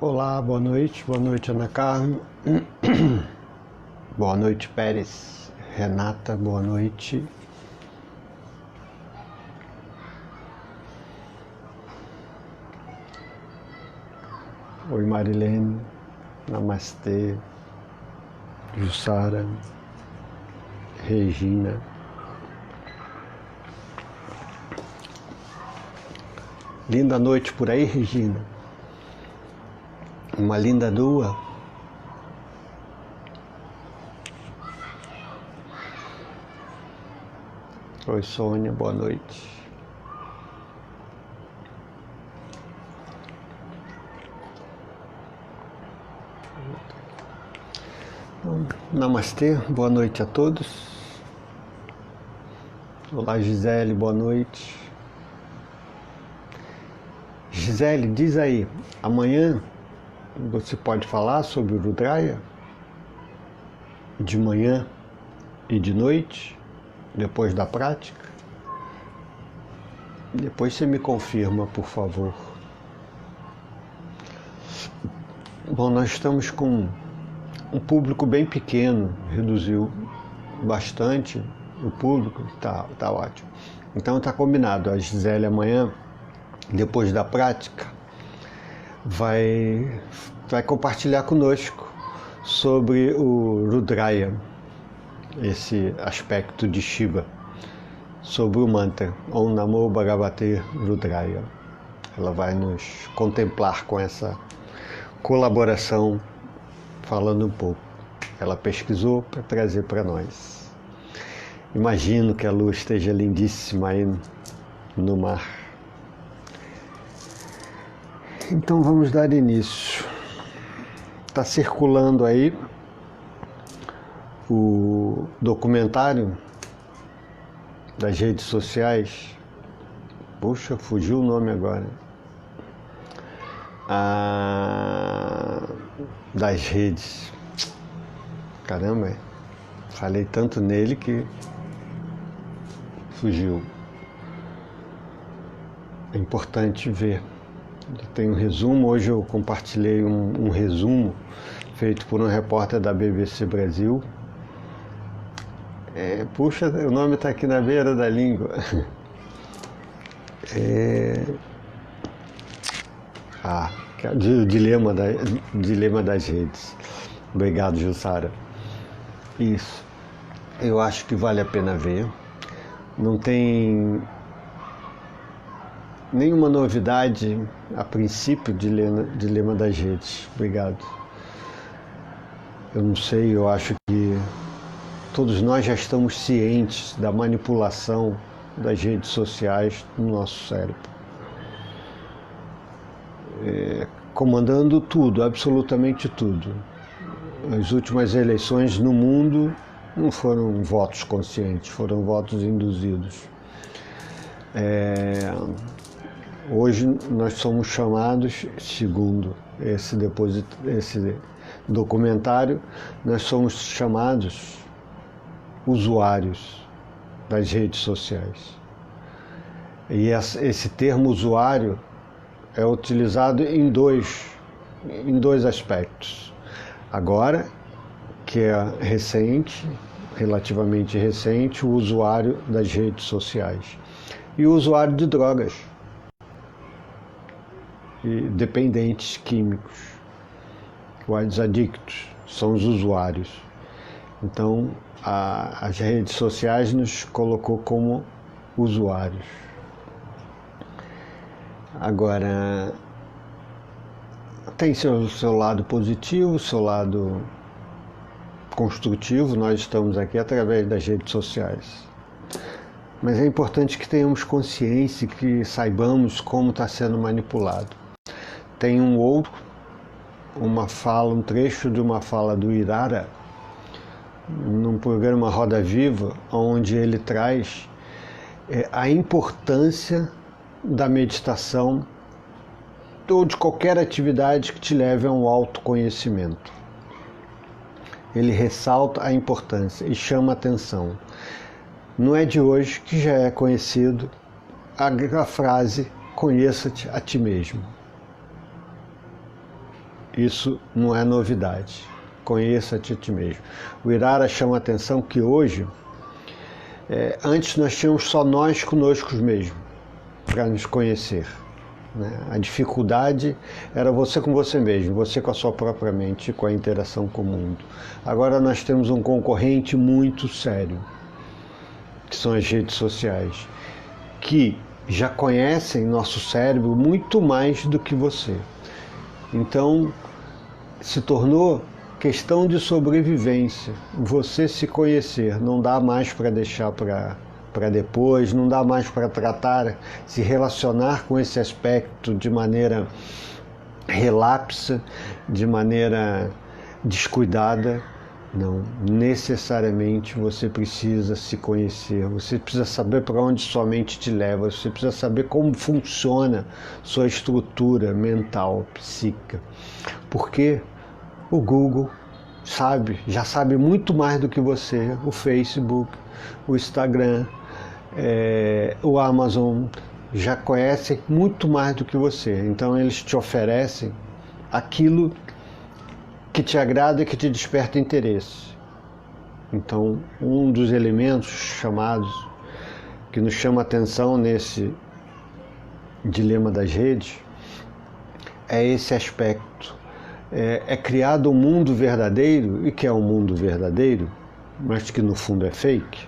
Olá, boa noite Ana Carmen, boa noite Pérez, Renata, boa noite. Oi Marilene, namastê, Jussara, Regina. Linda noite por aí, Regina. Uma linda lua. Oi Sônia, boa noite. Namastê, boa noite a todos. Olá Gisele, boa noite. Gisele, diz aí, amanhã você pode falar sobre o Rudraya? De manhã e de noite, depois da prática? Depois você me confirma, por favor. Bom, nós estamos com um público bem pequeno, reduziu bastante o público, tá ótimo. Então tá combinado, a Gisele amanhã, depois da prática, vai compartilhar conosco sobre o Rudraya, esse aspecto de Shiva, sobre o mantra Om Namo Bhagavate Rudraya. Ela vai nos contemplar com essa colaboração, falando um pouco. Ela pesquisou para trazer para nós. Imagino que a lua esteja lindíssima aí no mar. Então vamos dar início. Está circulando aí o documentário das redes sociais. Puxa, fugiu o nome agora. Das redes. Caramba, falei tanto nele que fugiu. É importante ver. Tem um resumo, hoje eu compartilhei um resumo feito por um repórter da BBC Brasil. Puxa, o nome está aqui na beira da língua. O dilema das redes. Obrigado, Jussara. Isso. Eu acho que vale a pena ver. Não tem nenhuma novidade a princípio, dilema das redes. Obrigado. Eu não sei, eu acho que todos nós já estamos cientes da manipulação das redes sociais no nosso cérebro. Comandando tudo, absolutamente tudo. As últimas eleições no mundo não foram votos conscientes, foram votos induzidos. Hoje nós somos chamados, segundo esse documentário, nós somos chamados usuários das redes sociais. E esse termo usuário é utilizado em dois aspectos. Agora, que é recente, relativamente recente, o usuário das redes sociais. E o usuário de drogas. E dependentes químicos. Os adictos são os usuários. Então, as redes sociais nos colocou como usuários. Agora, tem seu lado positivo, seu lado construtivo. Nós estamos aqui através das redes sociais. Mas é importante que tenhamos consciência, que saibamos como está sendo manipulado. Tem um trecho de uma fala do Irara, num programa Roda Viva, onde ele traz a importância da meditação ou de qualquer atividade que te leve a um autoconhecimento. Ele ressalta a importância e chama a atenção. Não é de hoje que já é conhecido a frase conheça-te a ti mesmo. Isso não é novidade. Conheça-te a ti mesmo. O Irara chama a atenção que hoje, antes nós tínhamos só nós conosco mesmos, para nos conhecer. Né? A dificuldade era você com você mesmo, você com a sua própria mente, com a interação com o mundo. Agora nós temos um concorrente muito sério, que são as redes sociais, que já conhecem nosso cérebro muito mais do que você. Então, se tornou questão de sobrevivência. Você se conhecer, não dá mais para deixar para depois, não dá mais para tratar, se relacionar com esse aspecto de maneira relapsa, de maneira descuidada. Não, necessariamente você precisa se conhecer, você precisa saber para onde sua mente te leva, você precisa saber como funciona sua estrutura mental, psíquica. Porque o Google já sabe muito mais do que você, o Facebook, o Instagram, o Amazon, já conhecem muito mais do que você. Então eles te oferecem aquilo que te agrada e que te desperta interesse. Então, um dos elementos chamados, que nos chama a atenção nesse dilema das redes, é esse aspecto. É criado um mundo verdadeiro, e que é um mundo verdadeiro, mas que no fundo é fake,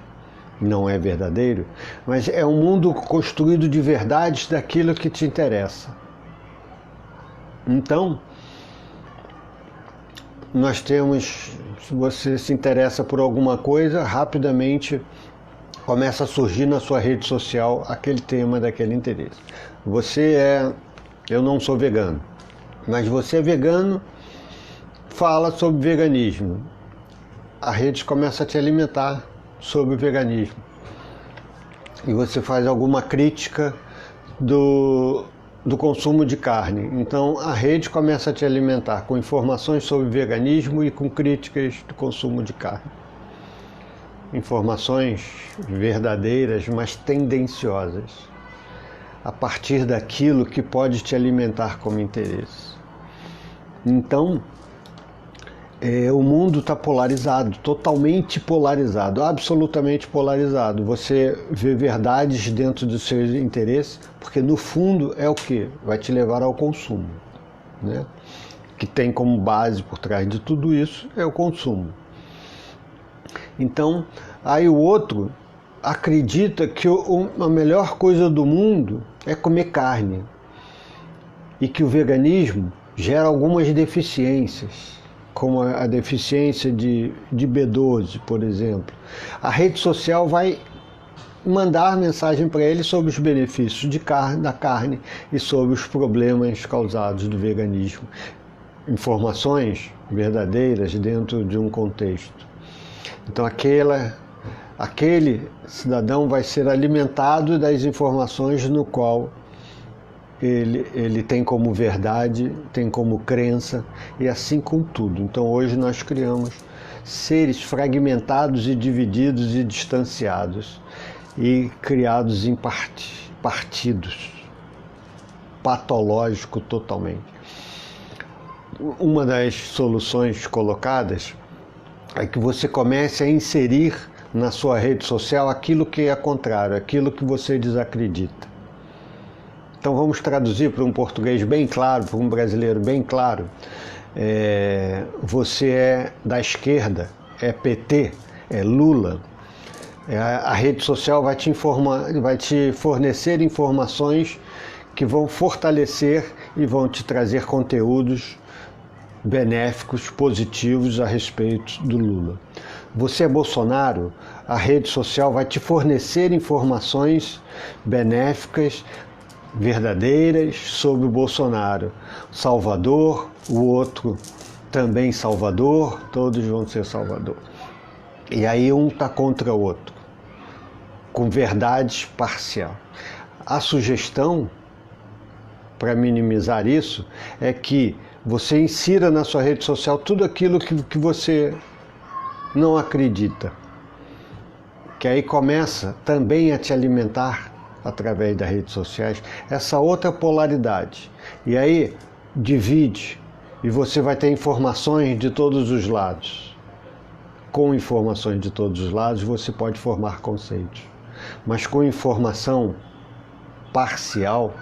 não é verdadeiro, mas é um mundo construído de verdades daquilo que te interessa. Então, nós temos, se você se interessa por alguma coisa, rapidamente começa a surgir na sua rede social aquele tema daquele interesse. Eu não sou vegano, mas você é vegano, fala sobre veganismo. A rede começa a te alimentar sobre o veganismo. E você faz alguma crítica do consumo de carne. Então a rede começa a te alimentar com informações sobre veganismo e com críticas do consumo de carne. Informações verdadeiras, mas tendenciosas, a partir daquilo que pode te alimentar como interesse. Então, o mundo está polarizado, totalmente polarizado, absolutamente polarizado. Você vê verdades dentro dos seus interesses, porque no fundo é o que? Vai te levar ao consumo, né? Que tem como base por trás de tudo isso é o consumo. Então, aí o outro acredita que a melhor coisa do mundo é comer carne e que o veganismo gera algumas deficiências, como a deficiência de B12, por exemplo. A rede social vai mandar mensagem para ele sobre os benefícios da carne e sobre os problemas causados do veganismo. Informações verdadeiras dentro de um contexto. Então aquele cidadão vai ser alimentado das informações no qual ele tem como verdade, tem como crença, e assim com tudo. Então hoje nós criamos seres fragmentados e divididos e distanciados e criados em partidos, patológico totalmente. Uma das soluções colocadas é que você comece a inserir na sua rede social aquilo que é contrário, aquilo que você desacredita. Então vamos traduzir para um português bem claro, para um brasileiro bem claro. Você é da esquerda, é PT, é Lula. A rede social vai te fornecer informações que vão fortalecer e vão te trazer conteúdos benéficos, positivos a respeito do Lula. Você é Bolsonaro, a rede social vai te fornecer informações benéficas, verdadeiras sobre o Bolsonaro. Salvador, o outro também Salvador, todos vão ser Salvador. E aí um está contra o outro, com verdades parcial. A sugestão, para minimizar isso, é que você insira na sua rede social tudo aquilo que você não acredita, que aí começa também a te alimentar através das redes sociais essa outra polaridade. E aí divide e você vai ter informações de todos os lados. Com informações de todos os lados, você pode formar conceitos. Mas com informação parcial,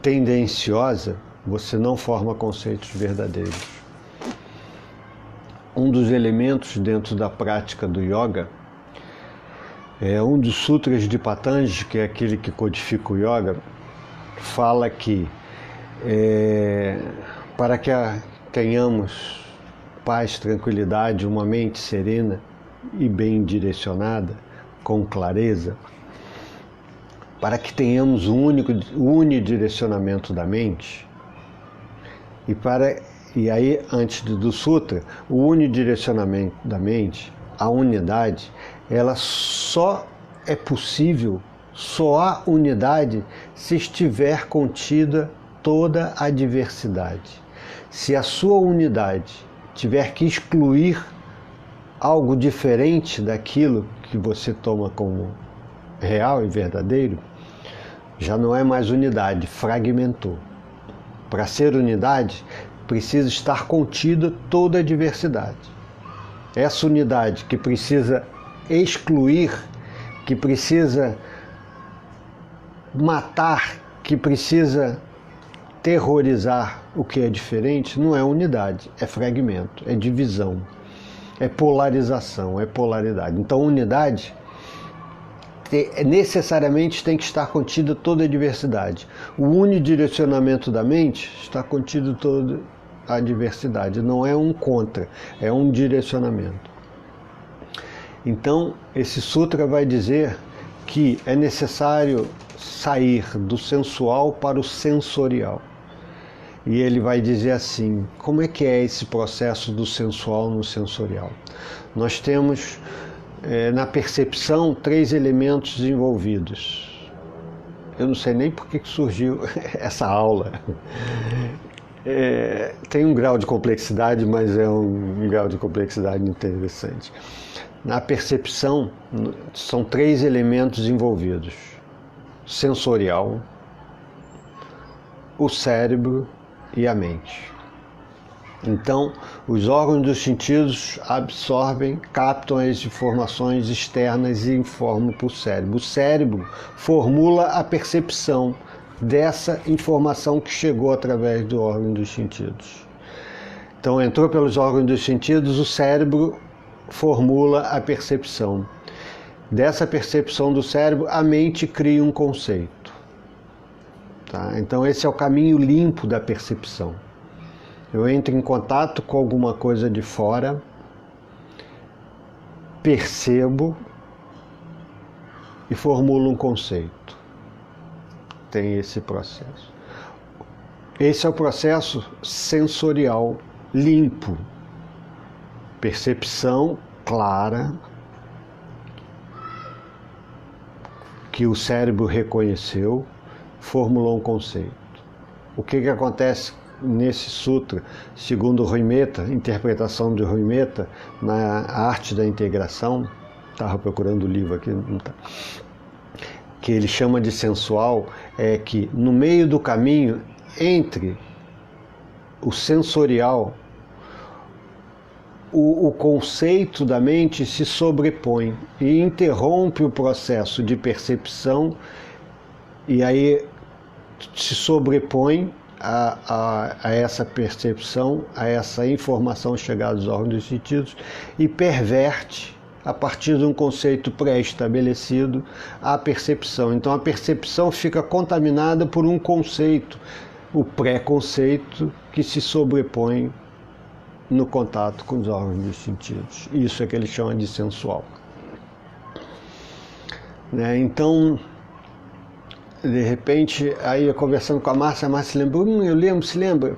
tendenciosa, você não forma conceitos verdadeiros. Um dos elementos dentro da prática do yoga é um dos sutras de Patanjali, que é aquele que codifica o yoga, fala que para que tenhamos paz, tranquilidade, uma mente serena e bem direcionada, com clareza, para que tenhamos um unidirecionamento da mente, e aí, antes do sutra, o unidirecionamento da mente, a unidade, ela só é possível, só há unidade se estiver contida toda a diversidade. Se a sua unidade tiver que excluir algo diferente daquilo que você toma como real e verdadeiro, já não é mais unidade, fragmentou. Para ser unidade, precisa estar contida toda a diversidade. Essa unidade que precisa excluir, que precisa matar, que precisa terrorizar o que é diferente, não é unidade, é fragmento, é divisão, é polarização, é polaridade. Então, unidade necessariamente tem que estar contida toda a diversidade. O unidirecionamento da mente está contido toda a diversidade, não é um contra, é um direcionamento. Então, esse sutra vai dizer que é necessário sair do sensual para o sensorial. E ele vai dizer assim, como é que é esse processo do sensual no sensorial? Nós temos na percepção 3 elementos envolvidos. Eu não sei nem por que surgiu essa aula. Tem um grau de complexidade, mas é um grau de complexidade interessante. Na percepção, são 3 elementos envolvidos: sensorial, o cérebro e a mente. Então, os órgãos dos sentidos absorvem, captam as informações externas e informam para o cérebro. O cérebro formula a percepção dessa informação que chegou através do órgão dos sentidos. Então, entrou pelos órgãos dos sentidos, o cérebro formula a percepção. Dessa percepção do cérebro, a mente cria um conceito. Tá? Então, esse é o caminho limpo da percepção. Eu entro em contato com alguma coisa de fora, percebo e formulo um conceito. Tem esse processo. Esse é o processo sensorial limpo. Percepção clara, que o cérebro reconheceu, formulou um conceito. O que acontece nesse sutra, segundo Rui Mehta, interpretação de Rui Mehta, na arte da integração, estava procurando o livro aqui, não tá, que ele chama de sensual, é que no meio do caminho entre o sensorial, o conceito da mente se sobrepõe e interrompe o processo de percepção, e aí se sobrepõe a essa percepção, a essa informação chegada aos órgãos dos sentidos, e perverte, a partir de um conceito pré-estabelecido, a percepção. Então a percepção fica contaminada por um conceito, o pré-conceito, que se sobrepõe no contato com os órgãos dos sentidos. Isso é que ele chama de sensual. Então, de repente, aí eu conversando com a Márcia lembrou, se lembra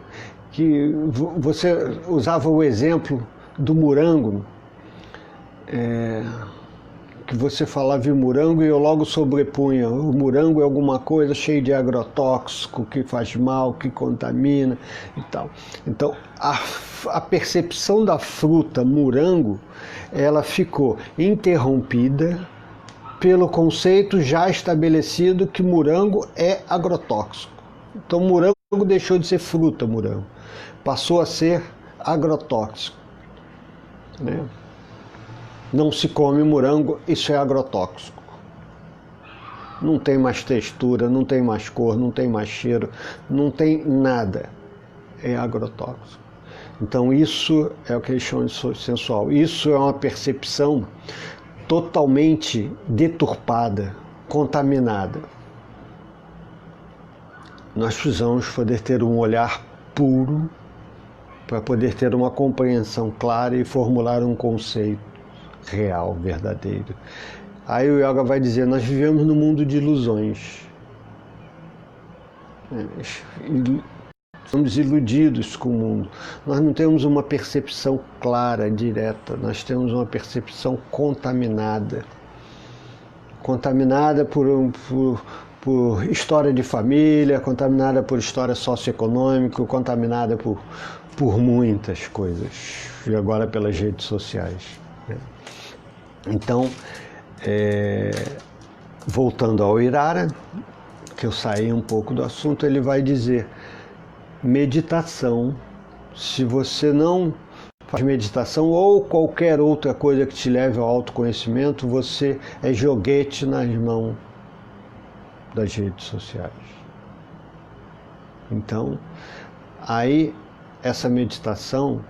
que você usava o exemplo do morango, que você falava em morango e eu logo sobrepunha, o morango é alguma coisa cheia de agrotóxico, que faz mal, que contamina e tal. Então, a percepção da fruta morango, ela ficou interrompida pelo conceito já estabelecido que morango é agrotóxico. Então, morango deixou de ser fruta, morango. passou a ser agrotóxico, né? Não se come morango, isso é agrotóxico. Não tem mais textura, não tem mais cor, não tem mais cheiro, não tem nada. É agrotóxico. Então isso é o que eles chamam de sensual. Isso é uma percepção totalmente deturpada, contaminada. Nós precisamos poder ter um olhar puro para poder ter uma compreensão clara e formular um conceito real, verdadeiro. Aí o yoga vai dizer, nós vivemos num mundo de ilusões. Somos iludidos com o mundo. Nós não temos uma percepção clara, direta. Nós temos uma percepção contaminada. Contaminada por história de família, contaminada por história socioeconômica, contaminada por muitas coisas. E agora pelas redes sociais, né? Então, voltando ao Irara, que eu saí um pouco do assunto, ele vai dizer, meditação, se você não faz meditação ou qualquer outra coisa que te leve ao autoconhecimento, você é joguete nas mãos das redes sociais. Então, aí essa meditação,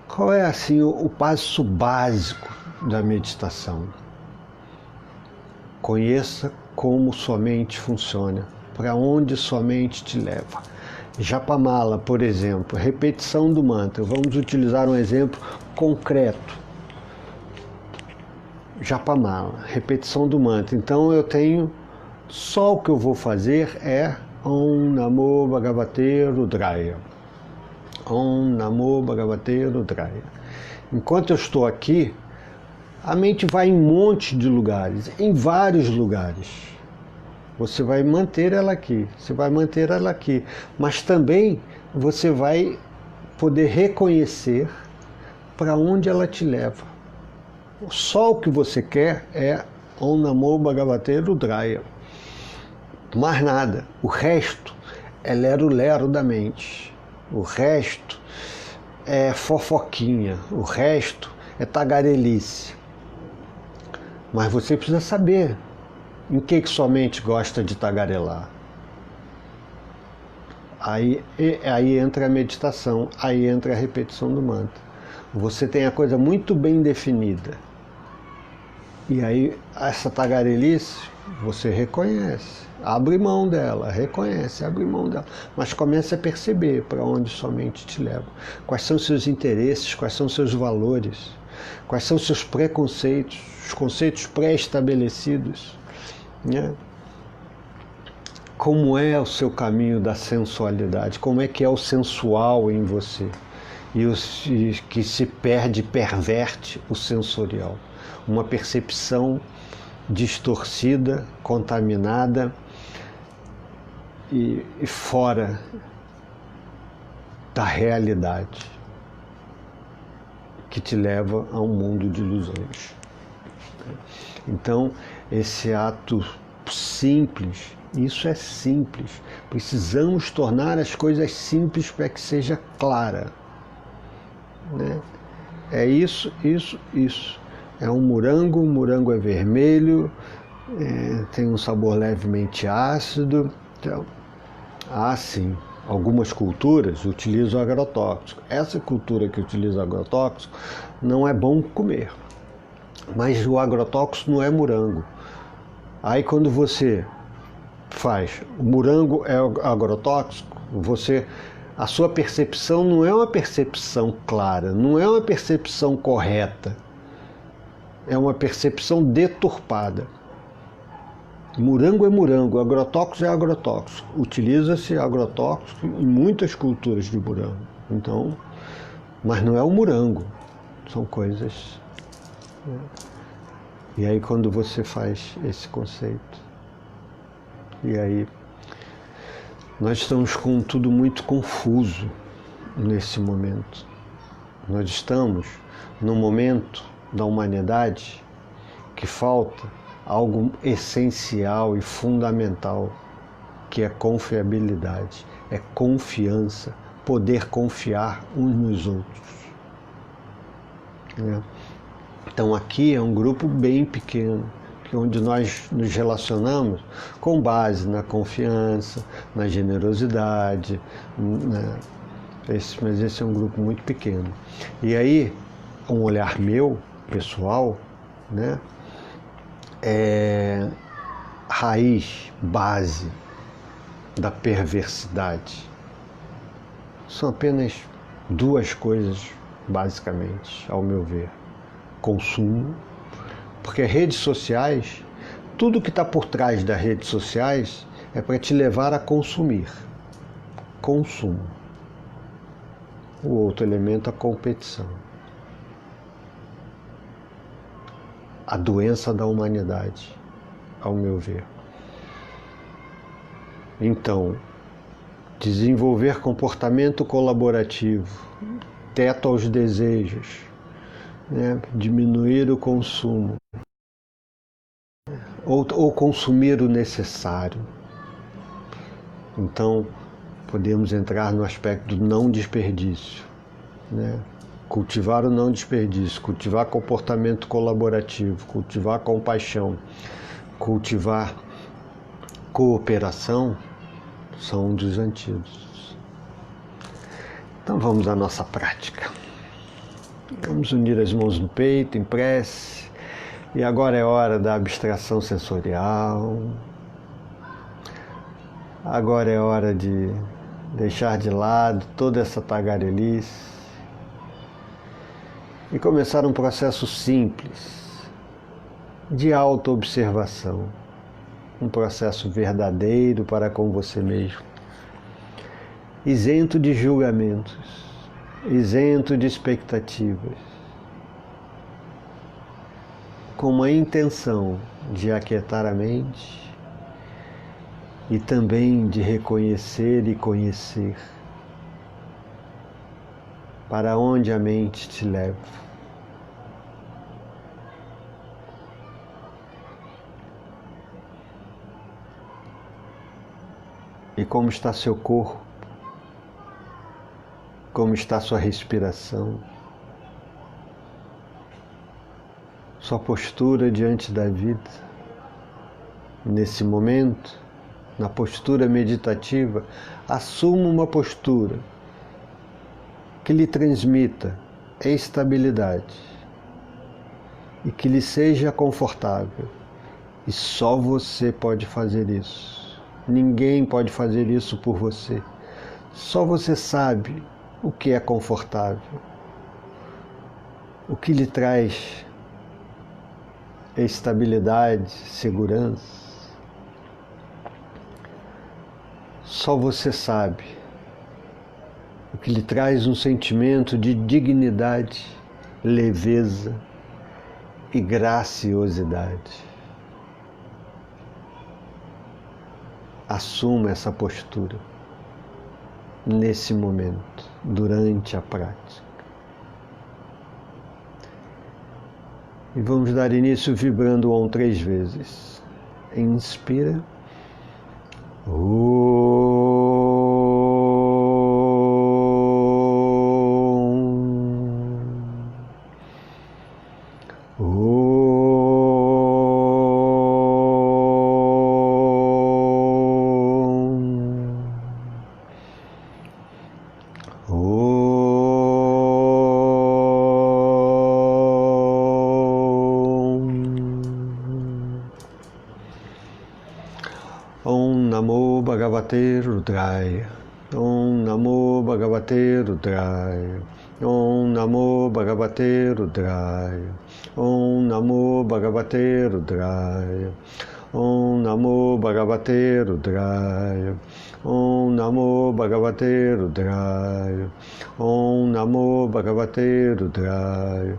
qual é assim o passo básico da meditação? Conheça como sua mente funciona, para onde sua mente te leva. Japamala, por exemplo, repetição do mantra. Vamos utilizar um exemplo concreto. Japamala, repetição do mantra. Então eu tenho, só o que eu vou fazer é Om Namo Bhagavate Rudraya. Om Namo Bhagavate Rudraya. Enquanto eu estou aqui, a mente vai em um monte de lugares, em vários lugares. Você vai manter ela aqui, você vai manter ela aqui, mas também você vai poder reconhecer para onde ela te leva. Só o que você quer é Om Namo Bhagavate Rudraya. Mais nada. O resto é lero-lero da mente. O resto é fofoquinha. O resto é tagarelice. Mas você precisa saber em que sua mente gosta de tagarelar. Aí entra a meditação, aí entra a repetição do mantra. Você tem a coisa muito bem definida. E aí essa tagarelice você reconhece, abre mão dela, reconhece, abre mão dela. Mas comece a perceber para onde sua mente te leva. Quais são seus interesses, quais são seus valores, quais são seus preconceitos, os conceitos pré-estabelecidos, né? Como é o seu caminho da sensualidade, como é que é o sensual em você e que se perde, perverte o sensorial, uma percepção distorcida, contaminada e fora da realidade, que te leva a um mundo de ilusões. Então, esse ato simples, isso é simples. Precisamos tornar as coisas simples para que seja clara, né? É isso, isso, isso. É um morango, o morango é vermelho, tem um sabor levemente ácido. Então, sim, algumas culturas utilizam agrotóxico. Essa cultura que utiliza agrotóxico não é bom comer. Mas o agrotóxico não é morango. Aí quando você faz, o morango é agrotóxico, a sua percepção não é uma percepção clara, não é uma percepção correta, é uma percepção deturpada. Morango é morango, agrotóxico é agrotóxico. Utiliza-se agrotóxico em muitas culturas de morango. Então, mas não é o morango, são coisas. E aí quando você faz esse conceito, e aí nós estamos com tudo muito confuso nesse momento. Nós estamos num momento da humanidade que falta algo essencial e fundamental, que é confiabilidade, é confiança poder confiar uns nos outros. Né? Então aqui é um grupo bem pequeno, onde nós nos relacionamos com base na confiança, na generosidade, né? Mas esse é um grupo muito pequeno. E aí, um olhar meu, pessoal, né? É raiz, base da perversidade. São apenas duas coisas, basicamente, ao meu ver. Consumo, porque redes sociais, tudo que está por trás das redes sociais é para te levar a consumir. Consumo. O outro elemento, a competição. A doença da humanidade, ao meu ver. Então, desenvolver comportamento colaborativo, teto aos desejos, né? Diminuir o consumo, ou consumir o necessário. Então, podemos entrar no aspecto do não desperdício, né? Cultivar o não desperdício, cultivar comportamento colaborativo, cultivar compaixão, cultivar cooperação, são um dos antídotos. Então vamos à nossa prática. Vamos unir as mãos no peito, em prece. E agora é hora da abstração sensorial. Agora é hora de deixar de lado toda essa tagarelice e começar um processo simples de autoobservação, um processo verdadeiro para com você mesmo, isento de julgamentos, isento de expectativas, com uma intenção de aquietar a mente e também de reconhecer e conhecer para onde a mente te leva. E como está seu corpo? Como está sua respiração? Sua postura diante da vida? Nesse momento, na postura meditativa, assuma uma postura que lhe transmita estabilidade e que lhe seja confortável. E só você pode fazer isso. Ninguém pode fazer isso por você. Só você sabe o que é confortável, o que lhe traz estabilidade, segurança. Só você sabe o que lhe traz um sentimento de dignidade, leveza e graciosidade. Assuma essa postura nesse momento, durante a prática. E vamos dar início vibrando o Om 3 vezes. Inspira. Om Namo Bhagavate Rudraya. Om Namo Bhagavate Rudraya. Om Namo Bhagavate Rudraya. Om Namo Bhagavate Rudraya. Om Namo Bhagavate Rudraya. Om Namo Bhagavate Rudraya. Om Namo Bhagavate Rudraya.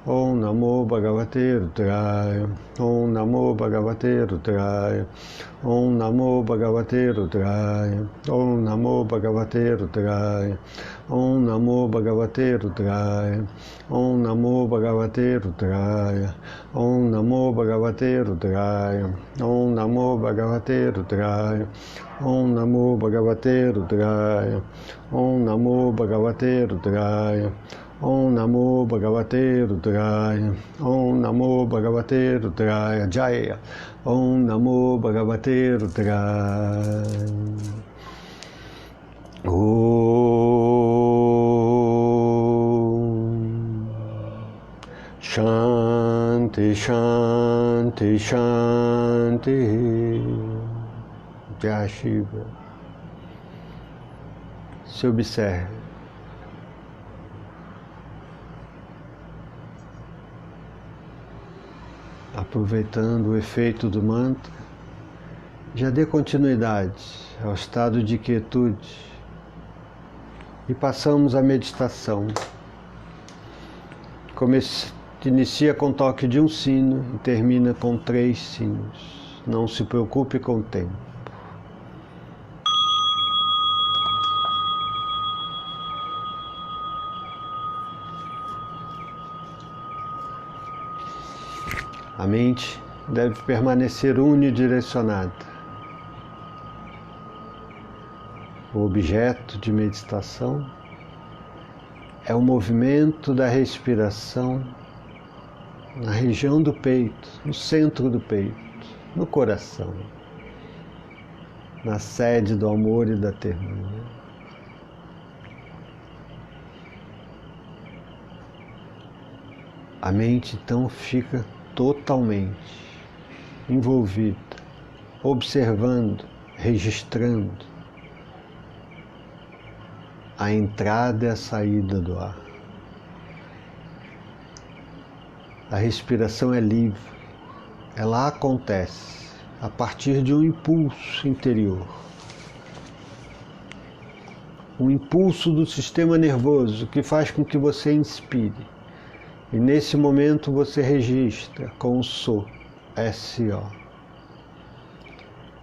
Om Namo Bhagavate Rudraya. Om Namo Bhagavate Rudraya. Om Namo Bhagavate Rudraya. Om Namo Bhagavate Rudraya. Om Namo Bhagavate Rudraya. Om Namo Bhagavate Rudraya. Om Namo Bhagavate Rudraya. Om Namo Bhagavate Rudraya. Om Namo Bhagavate Rudraya. Om Namo Bhagavate Rudraya. Om Namo Bhagavate Rudraya. Om Namo Bhagavate Rudraya. Jaya. Om Namo Bhagavate Rudraya. Shanti, Shanti, Shanti. Jai Shiva. Se observe. Aproveitando o efeito do mantra, já dê continuidade ao estado de quietude e passamos à meditação. Inicia com o toque de um sino e termina com 3 sinos. Não se preocupe com o tempo. A mente deve permanecer unidirecionada. O objeto de meditação é o movimento da respiração na região do peito, no centro do peito, no coração, na sede do amor e da ternura. A mente então fica totalmente envolvida, observando, registrando a entrada e a saída do ar. A respiração é livre, ela acontece a partir de um impulso interior, um impulso do sistema nervoso que faz com que você inspire. E nesse momento você registra com o SO, S-O,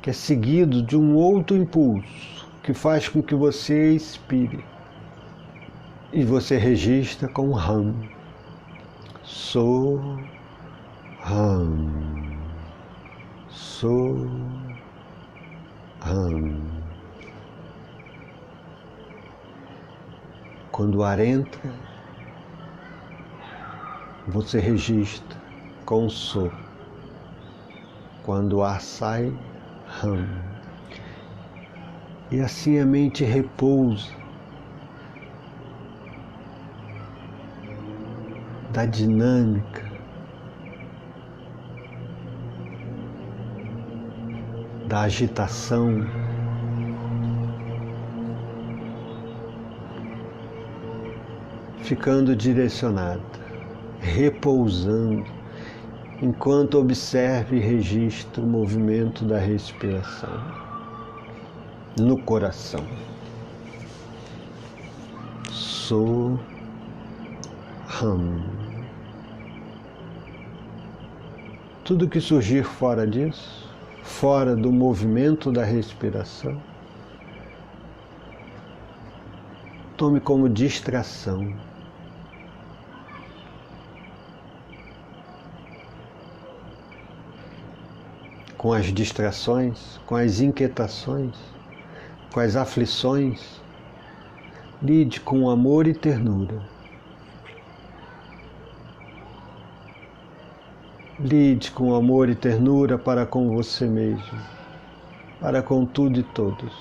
que é seguido de um outro impulso que faz com que você expire. E você registra com RAM, SO, RAM, SO, RAM. Quando o ar entra, você registra com SO. Quando o ar sai, RAM. E assim a mente repousa da dinâmica da agitação ficando direcionada, repousando, enquanto observe e registra o movimento da respiração no coração. So, Ham. Tudo que surgir fora disso, fora do movimento da respiração, tome como distração. Com as distrações, com as inquietações, com as aflições, lide com amor e ternura. Lide com amor e ternura para com você mesmo, para com tudo e todos.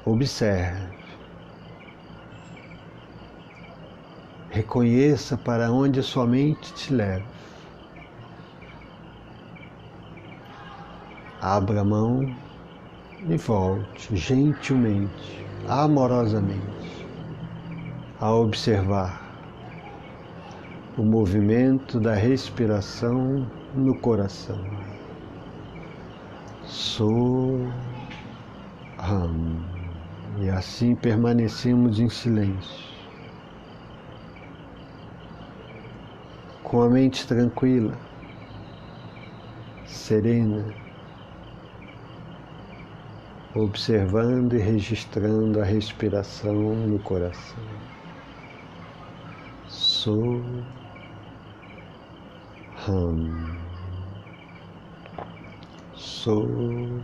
Observe. Reconheça para onde a sua mente te leva. Abra a mão e volte gentilmente, amorosamente, a observar o movimento da respiração no coração. So, Ham. E assim permanecemos em silêncio, com a mente tranquila, serena, observando e registrando a respiração no coração. Soham. Soham.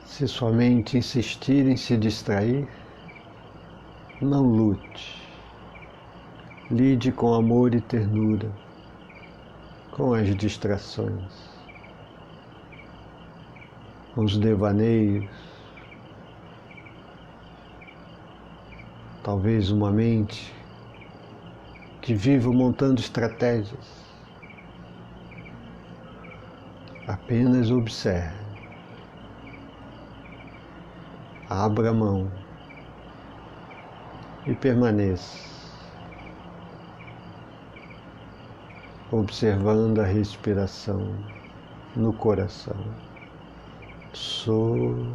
Se sua mente insistir em se distrair, não lute. Lide com amor e ternura, com as distrações, com os devaneios. Talvez uma mente que vive montando estratégias. Apenas observe. Abra a mão e permaneça, observando a respiração no coração. Soham.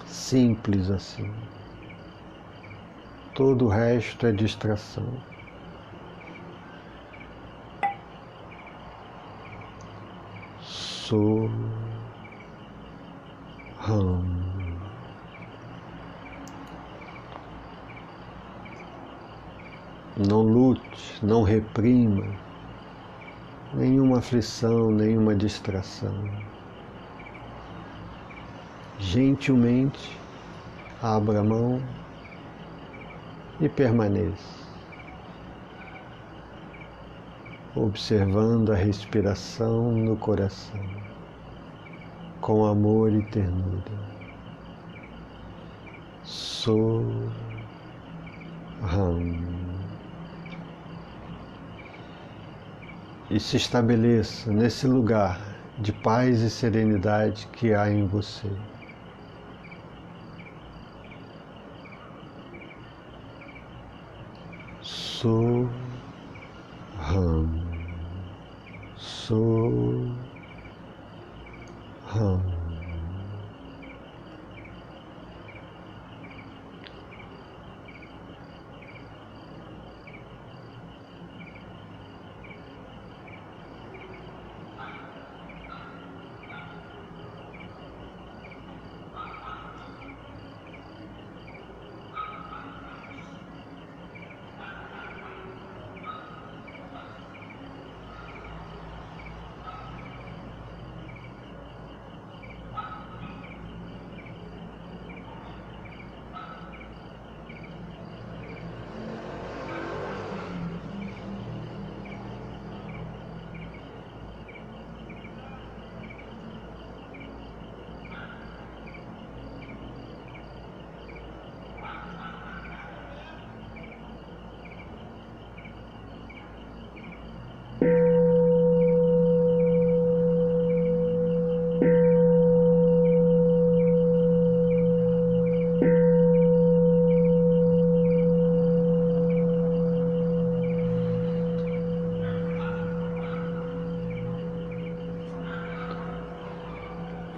Simples assim. Todo o resto é distração. Soham. Não lute, não reprima nenhuma aflição, nenhuma distração. Gentilmente, abra a mão e permaneça, observando a respiração no coração, com amor e ternura. Soham. E se estabeleça nesse lugar de paz e serenidade que há em você. Soham. Soham.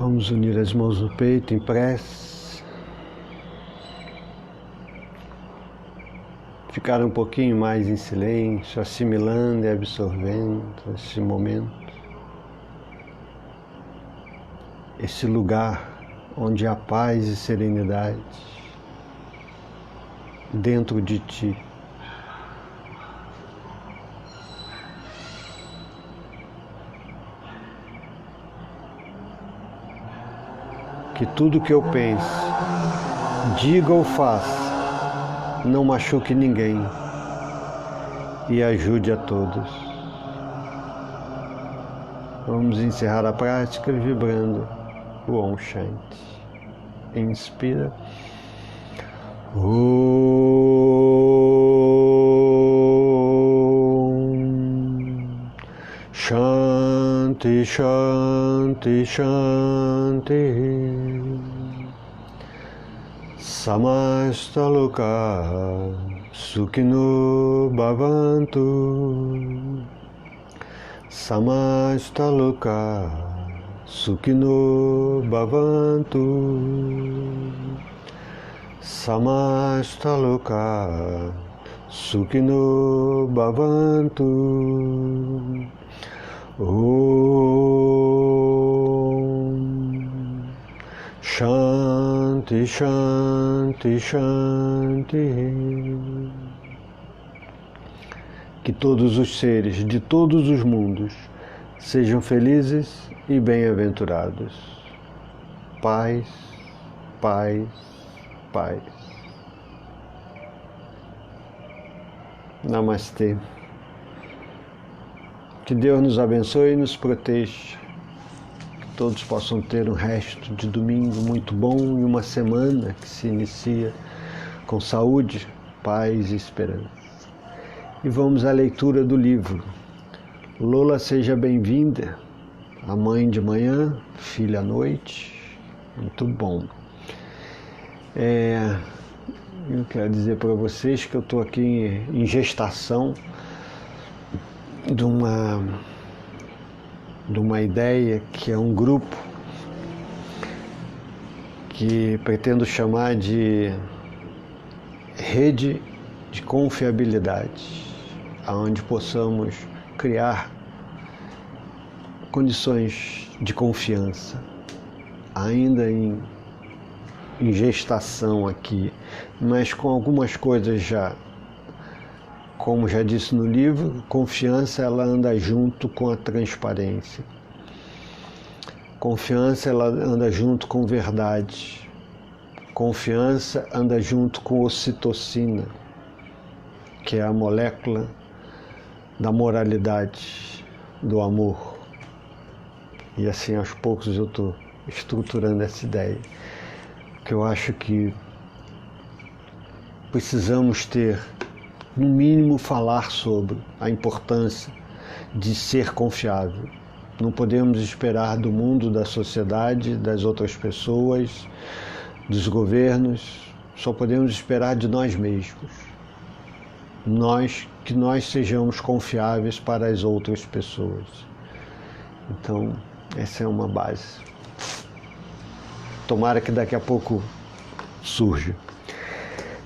Vamos unir as mãos no peito em prece. Ficar um pouquinho mais em silêncio, assimilando e absorvendo esse momento. Esse lugar onde há paz e serenidade dentro de ti. Que tudo que eu pense, diga ou faça, não machuque ninguém e ajude a todos. Vamos encerrar a prática vibrando o Om Shanti. Inspira. Om Shanti Shanti Shanti Samasta Loka Sukhino Bhavantu Samasta Loka Sukhino Bhavantu Samasta Loka Sukhino Bhavantu. Om Shanti Shanti Shanti. Que todos os seres de todos os mundos sejam felizes e bem-aventurados. Paz, paz, paz. Namastê. Que Deus nos abençoe e nos proteja. Que todos possam ter um resto de domingo muito bom e uma semana que se inicia com saúde, paz e esperança. E vamos à leitura do livro. Lola, seja bem-vinda. A mãe de manhã, filha à noite. Muito bom. Eu quero dizer para vocês que eu estou aqui em gestação de uma ideia que é um grupo que pretendo chamar de rede de confiabilidade, onde possamos criar condições de confiança, ainda em gestação aqui, mas com algumas coisas já, como já disse no livro, confiança ela anda junto com a transparência. Confiança ela anda junto com verdade. Confiança anda junto com ocitocina, que é a molécula da moralidade, do amor. E assim aos poucos eu estou estruturando essa ideia, que eu acho que precisamos ter, no mínimo, falar sobre a importância de ser confiável. Não podemos esperar do mundo, da sociedade, das outras pessoas, dos governos, só podemos esperar de nós mesmos. Que nós sejamos confiáveis para as outras pessoas. Então, essa é uma base. Tomara que daqui a pouco surja.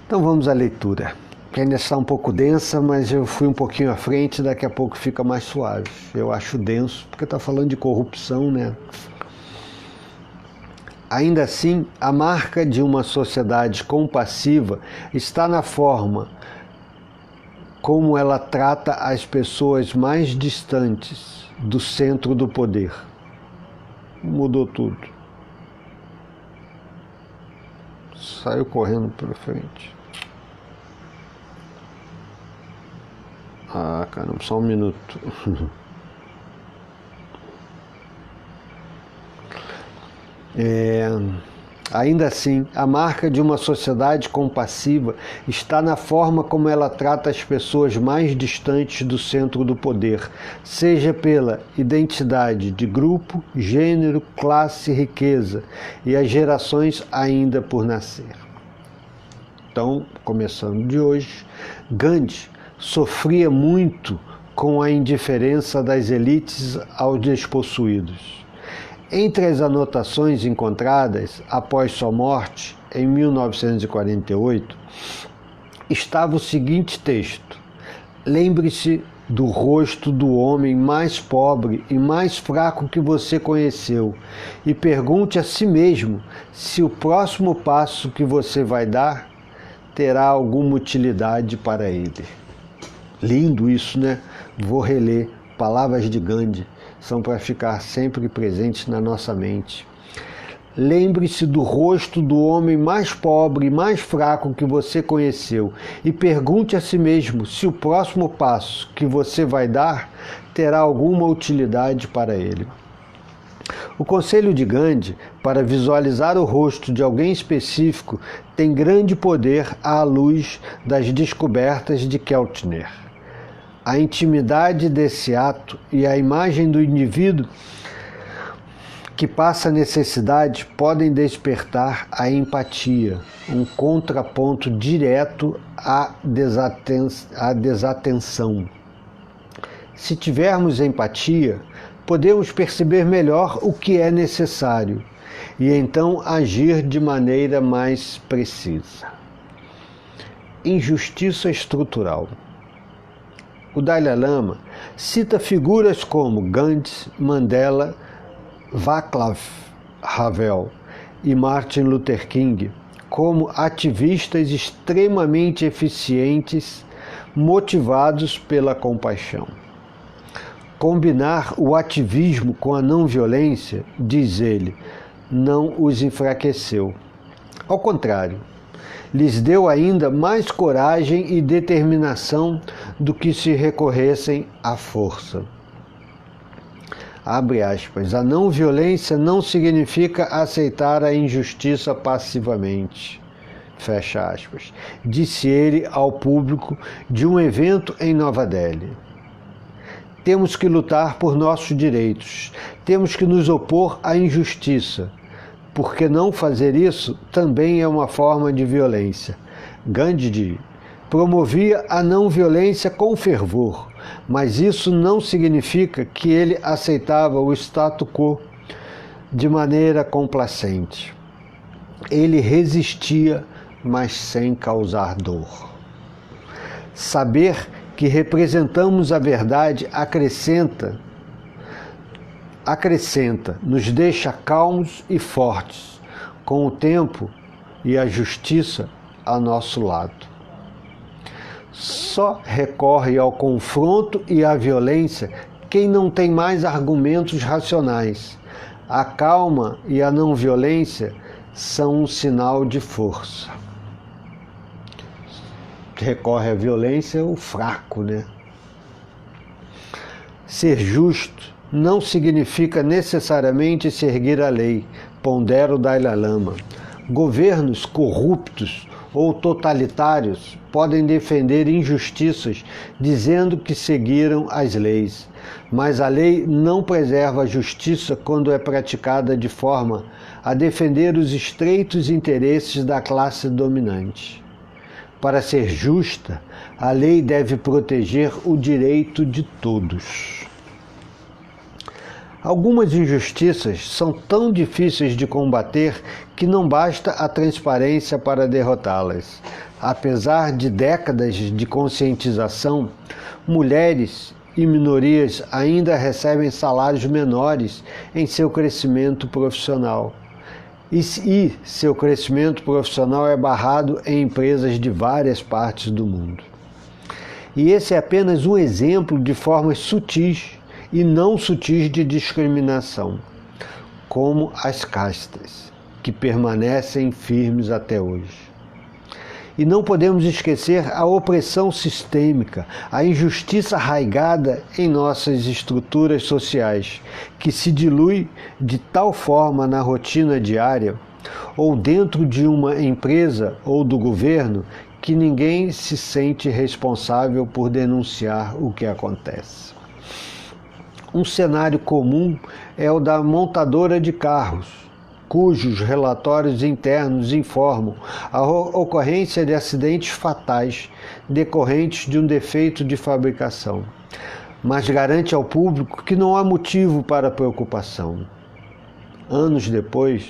Então vamos à leitura. Que ainda está um pouco densa, mas eu fui um pouquinho à frente, daqui a pouco fica mais suave. Eu acho denso, porque está falando de corrupção, né? Ainda assim, a marca de uma sociedade compassiva está na forma como ela trata as pessoas mais distantes do centro do poder. Mudou tudo. Saiu correndo pela frente. Ah, caramba, só um minuto. Ainda assim, a marca de uma sociedade compassiva está na forma como ela trata as pessoas mais distantes do centro do poder, seja pela identidade de grupo, gênero, classe, riqueza e as gerações ainda por nascer. Então, começando de hoje, Gandhi sofria muito com a indiferença das elites aos despossuídos. Entre as anotações encontradas após sua morte, em 1948, estava o seguinte texto: lembre-se do rosto do homem mais pobre e mais fraco que você conheceu e pergunte a si mesmo se o próximo passo que você vai dar terá alguma utilidade para ele. Lindo isso, né? Vou reler. Palavras de Gandhi são para ficar sempre presentes na nossa mente. Lembre-se do rosto do homem mais pobre e mais fraco que você conheceu e pergunte a si mesmo se o próximo passo que você vai dar terá alguma utilidade para ele. O conselho de Gandhi para visualizar o rosto de alguém específico tem grande poder à luz das descobertas de Keltner. A intimidade desse ato e a imagem do indivíduo que passa necessidade podem despertar a empatia, um contraponto direto à desatenção. Se tivermos empatia, podemos perceber melhor o que é necessário e então agir de maneira mais precisa. Injustiça estrutural. O Dalai Lama cita figuras como Gandhi, Mandela, Václav Havel e Martin Luther King como ativistas extremamente eficientes, motivados pela compaixão. Combinar o ativismo com a não-violência, diz ele, não os enfraqueceu. Ao contrário, lhes deu ainda mais coragem e determinação do que se recorressem à força. Abre aspas, a não-violência não significa aceitar a injustiça passivamente, fecha aspas, disse ele ao público de um evento em Nova Delhi. Temos que lutar por nossos direitos, temos que nos opor à injustiça, porque não fazer isso também é uma forma de violência. Gandhi promovia a não-violência com fervor, mas isso não significa que ele aceitava o status quo de maneira complacente. Ele resistia, mas sem causar dor. Saber que representamos a verdade acrescenta, nos deixa calmos e fortes, com o tempo e a justiça a nosso lado. Só recorre ao confronto e à violência quem não tem mais argumentos racionais. A calma e a não-violência são um sinal de força. Recorre à violência o fraco, né? Ser justo não significa necessariamente seguir a lei, pondera o Dalai Lama. Governos corruptos ou totalitários podem defender injustiças dizendo que seguiram as leis, mas a lei não preserva a justiça quando é praticada de forma a defender os estreitos interesses da classe dominante. Para ser justa, a lei deve proteger o direito de todos. Algumas injustiças são tão difíceis de combater que não basta a transparência para derrotá-las. Apesar de décadas de conscientização, mulheres e minorias ainda recebem salários menores em seu crescimento profissional. E seu crescimento profissional é barrado em empresas de várias partes do mundo. E esse é apenas um exemplo de formas sutis e não sutis de discriminação, como as castas, que permanecem firmes até hoje. E não podemos esquecer a opressão sistêmica, a injustiça arraigada em nossas estruturas sociais, que se dilui de tal forma na rotina diária, ou dentro de uma empresa ou do governo, que ninguém se sente responsável por denunciar o que acontece. Um cenário comum é o da montadora de carros, cujos relatórios internos informam a ocorrência de acidentes fatais decorrentes de um defeito de fabricação, mas garante ao público que não há motivo para preocupação. anos depois,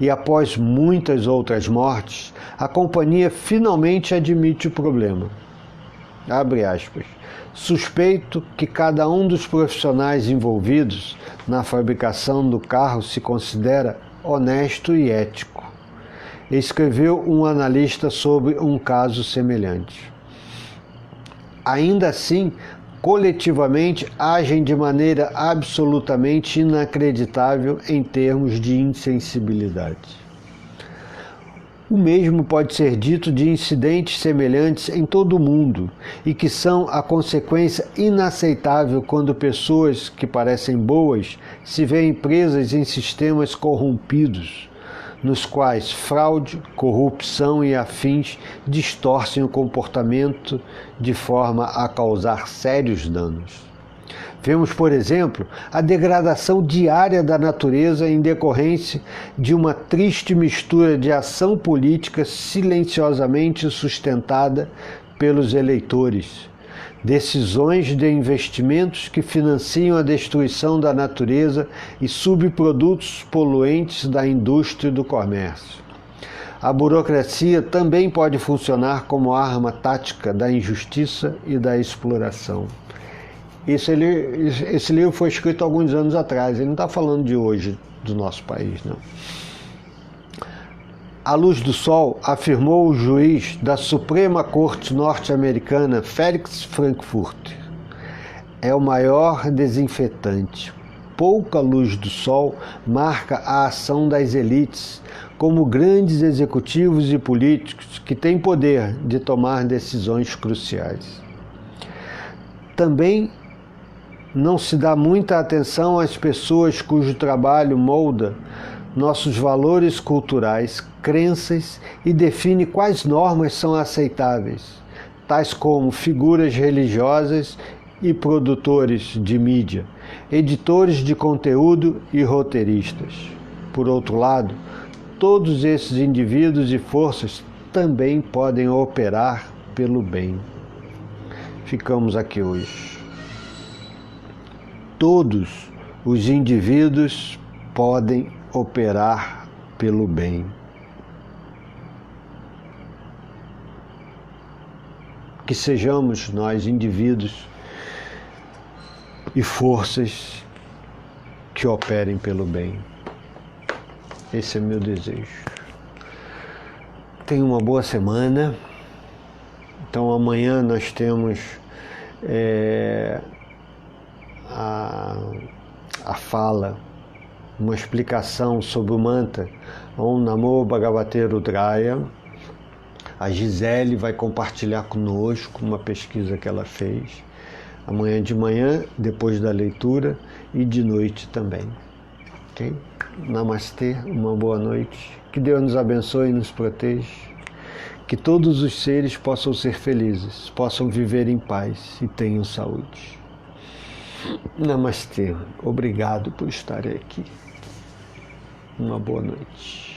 e após muitas outras mortes, a companhia finalmente admite o problema. Abre aspas. Suspeito que cada um dos profissionais envolvidos na fabricação do carro se considera honesto e ético, escreveu um analista sobre um caso semelhante. Ainda assim, coletivamente agem de maneira absolutamente inacreditável em termos de insensibilidade. O mesmo pode ser dito de incidentes semelhantes em todo o mundo e que são a consequência inaceitável quando pessoas que parecem boas se veem presas em sistemas corrompidos, nos quais fraude, corrupção e afins distorcem o comportamento de forma a causar sérios danos. Vemos, por exemplo, a degradação diária da natureza em decorrência de uma triste mistura de ação política silenciosamente sustentada pelos eleitores, decisões de investimentos que financiam a destruição da natureza e subprodutos poluentes da indústria e do comércio. A burocracia também pode funcionar como arma tática da injustiça e da exploração. Esse livro foi escrito alguns anos atrás, ele não está falando de hoje, do nosso país, não. À luz do sol, afirmou o juiz da Suprema Corte norte-americana, Felix Frankfurter, é o maior desinfetante. Pouca luz do sol marca a ação das elites, como grandes executivos e políticos que têm poder de tomar decisões cruciais. Também não se dá muita atenção às pessoas cujo trabalho molda nossos valores culturais, crenças e define quais normas são aceitáveis, tais como figuras religiosas e produtores de mídia, editores de conteúdo e roteiristas. Por outro lado, todos esses indivíduos e forças também podem operar pelo bem. Ficamos aqui hoje. Todos os indivíduos podem operar pelo bem. Que sejamos nós, indivíduos e forças que operem pelo bem. Esse é meu desejo. Tenha uma boa semana. Então amanhã nós temos a fala, uma explicação sobre o mantra Om Namo Bhagavate Rudraya. A Gisele vai compartilhar conosco uma pesquisa que ela fez. Amanhã de manhã, depois da leitura, e de noite também. Ok? Namastê, uma boa noite. Que Deus nos abençoe e nos proteja. Que todos os seres possam ser felizes, possam viver em paz e tenham saúde. Namastê. Obrigado por estar aqui. Uma boa noite.